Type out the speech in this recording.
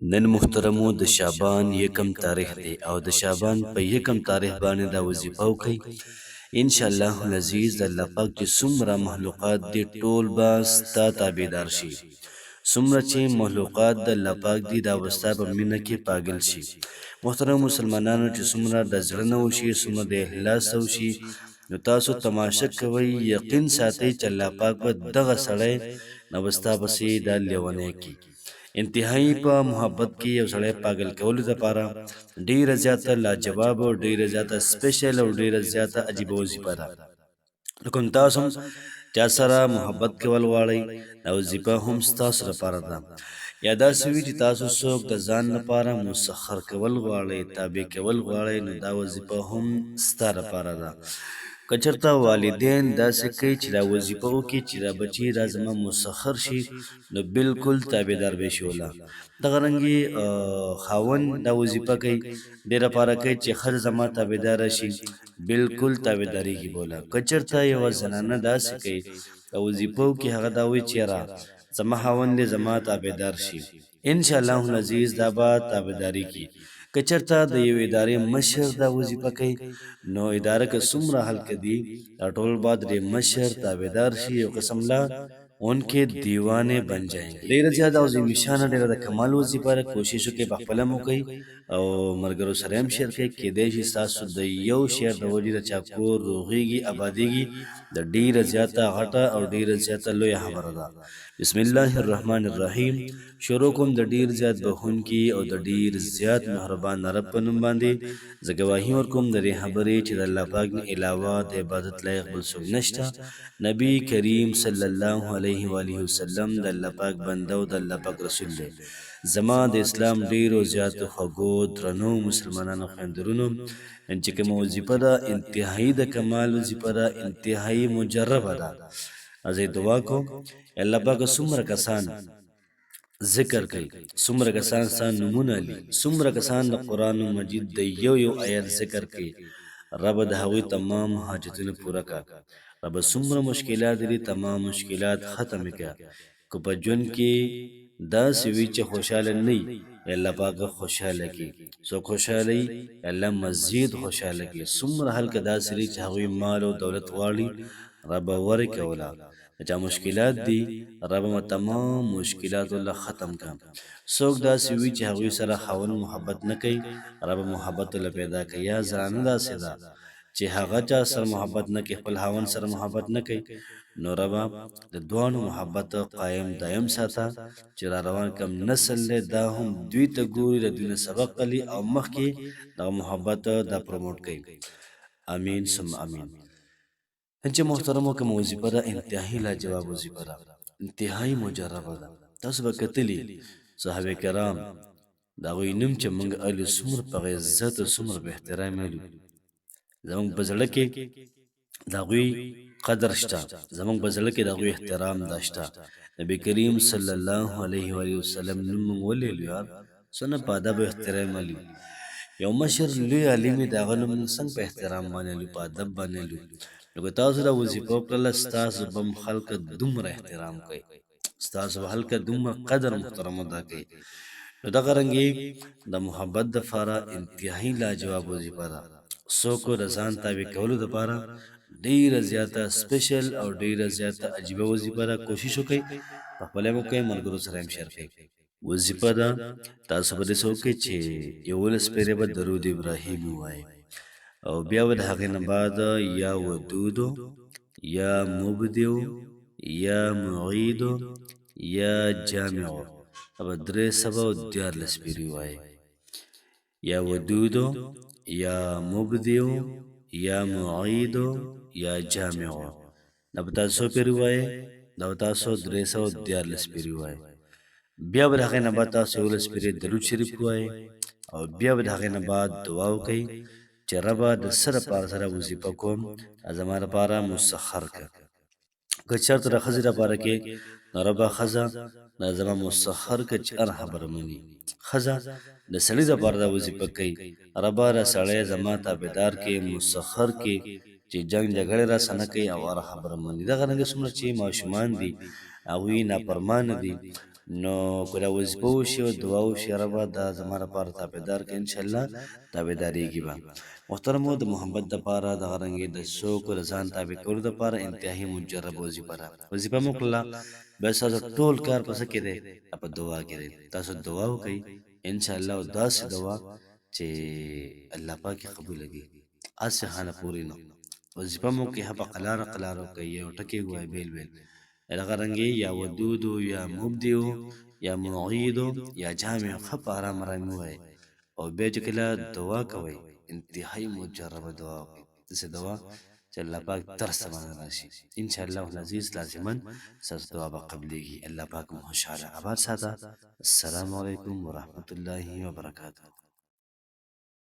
نن محترمو د شعبان یکم تاریخ دی او د شعبان په یکم تاریخ باندې دا وظیفه وکئ ان شاء الله العزیز د الله پاک چې څومره مخلوقات دي ټول به ستا تابعدار شي. څومره چې مخلوقات د الله پاک دي دا به ستا په مینه کې پاگل شي. محترم مسلمانانو چې څومره د زړه نه وشي څومره د اخلاص وشي نو تاسو تماشه کوئ، یقین ساتئ چې الله پاک به دغه سړی نو به ستا پسې دا لیونی کي. انتهایی په محبت کې یو سړی پاگل کولو دپاره ډیره زیاته لاجواب او ډیره زیاته سپیشل او ډیره زیاته عجیبه وظیفه ده. نو کوم تاسو هم چا سره محبت کول غواړئ دا وظیفه هم ستاسو لپاره ده. یا داسې وي چې تاسو څوک د ځان لپاره مسخر کول غواړئ، تابع کول غواړئ، نو دا وظیفه هم ستا لپاره ده. که چېرته والدین داسې کوي چې دا وظیفه وکړي چې دا بچي دا زما مسخر شي نو بالکل تابعدار به شي وله. دغه رنګې خاوند دا وظیفه کوي ډېره پاره کوي چې ښځه زما تابعداره شي، بالکل تابعدارېږي به وله. که چېرته یوه زنانه داسې کوي دا وظیفه وکړي هغه دا وایي چې یاره زما خاوند دې زما تابعدار شي، انشاءالله العزیز دا به تابعداري کړي. که چېرته د یو ادارې مشر دا وظیفه کوي نو اداره که څومره هلکه دي دا ټول به د مشر تابعدار شي. یو قسم لا उनके दीवाने बन जाएंगे. ډیره زیاده او زمیشانه ډیره د کمال وظیفه ده. کوشش وکړئ په خپله مو کوئ او ملګرو سره هم شیر کړئ. کیدای شي ستاسو د یو شیر د وجې د چا کور روغېږي ابادېږي د ډیره زیاته غټه او ډیره زیاته لویه خبره ده. بسم الله الرحمن الرحیم. شروع کوم د ډیر زیات بخونکي او د ډیر زیات مهربان رب په نوم باندې. زه ګواهي ورکوم د دې خبرې چې د الله پاک نه علاوه د عبادت لایق بل څوک نشته. نبی کریم صلی الله علیه و آله وسلم د الله پاک بنده او د الله پاک رسول دی. زما د اسلام ډیرو زیاتو خوږو درنو مسلمانانو خویندرونو چې کومه وظیفه ده انتهایی د کمال وظیفه ده، انتهایی مجربه ده. زه دعا کوم الله پاک څومره کسان ذکر کوي، څومره کسان ستا نومونه لي، څومره کسان د قرآن مجید د یو یو آیت ذکر کوي، رب د هغوی تمام حاجتونه پوره کړه. رب څومره مشکلات دي تمام مشکلات ختم کړه. که په ژوند کې داسې وي چې خوشحاله نه وي الله پاک خوشحاله کړي، څوک خوشحاله وي الله مزید خوشحاله کړي. څومره هلکه داسې دي چې هغوی مال او دولت غواړي رب ورکړه وله. چا مشکلات دي رب ما تمام مشکلات الله ختم کړه. څوک داسې وي چې هغوی سره خاوند محبت نه کوي رب محبت الله پیدا کوي. یا زنانه داسې ده چې هغه چا سره محبت نه کوي، خپل خاوند سره محبت نه کوي، نو رب د دواړو محبت قایم دایم ساته. چې را روان کم نسل دی دا هم دوی ته ګوري د دوی نه سبق اخلي او مخکې دغه محبت دا پروموټ کوي. امین ثم امین. چې محترمو کومه وظیفه ده انتهایی لاجواب وظیفه ده، انتهایی مجربه ده. تاسو به کتلي صحابه کرام د هغوی نوم چې موږ الو څومره په عزت او څومره په احترام الو، زموږ په زړه کې د هغوی قدر شته، زموږ په زړه کې د هغوی احترام دا شته. نبي کریم صلی الله علیه و وسلم نوم موږ ولیلو یار څونه په ادب او احترام الو. یو مشر لوی عالم د هغه نوم څنګه په احترام باندې الو، په ادب باندې الو. نو که تاسو دا وظیفه وکړله ستاسو به هم خلک دومره احترام کوي، ستاسو به خلک دومره قدر محترم ادا کوي. نو دغه رنګې د محبت دپاره انتهایی لاجواب وظیفه ده. څوک د ځان تابع کولو دپاره ډیره زیاته سپیشل او ډیره زیاته عجیبه وظیفه ده. کوشش وکئ په خپله هم وکئ ملګرو سره هم شیر کئ. وظیفه ده تاسو به داسې وکئ چې 11 پېرې به درود ابراهیم ووایئ او بیا به د هغې نه بعد یا ودودو یا مبدیو یا معیدو یا جامعو به 314 پېرې ووایئ. یا ودودو یا مبدیو یا معیدو یا جامعو دا به تاسو پېرې ووایئ، دا به تاسو 314 پېرې ووایئ. بیا به د هغې نه بعد تاسو 11 پېرې درود شریف ووایئ او بیا به د هغې نه بعد دعا وکئ چې ربه د څه دپاره سره وظیفه کوم زما دپاره مسخر کړه. که چېرته د ښځې دپاره کې نو ربه ښځه دا زما مسخر کړه چې هر خبره مني. ښځه د سړي دپاره دا وظیفه کوي ربه دا سړی زما تابعدار کې مسخر کې چې جنګ جګړې راسه نه کوي او هر خبره مني. دغه رنګې څومره چې ماشومان دي هغوی نافرمانه دي نو که دا وظیفه وشي او دعا وشي ربه دا زما لپاره تابعدار که انشاءالله تابعدارېږي به. محترمو د محبت دپاره دغه رنګې د څوکو د ځان تابع کولو دپاره انتهایي مجرب وظیفه ده. وظیفه مو کړله بیا ستاسو ټول کار په څه کې دی؟ په دعا کې دی. تاسو دعا وکئ انشاءالله او داسې دعا چې الله پاک یې قبوله کړي. هسې خانه پورې نه وظیفه مو کې په قلاره قلاره وکئ، یو ټکي ووایئ بیل بیل دغه رنګې یا ودودو یا مبدیو یا معیدو یا جامع ښه په ارام ارام ووایئ او بیا چې کله دعا کوئ انتهایي مجربه دعا وکئ، داسې دعا چې الله پاک ترس ته باندې راشي. انشاءالله العزیز لازما ستاسو دعا به قبلیږي. الله پاک مو خوشحاله اباد ساته. السلام علیکم ورحمة الله وبرکاته.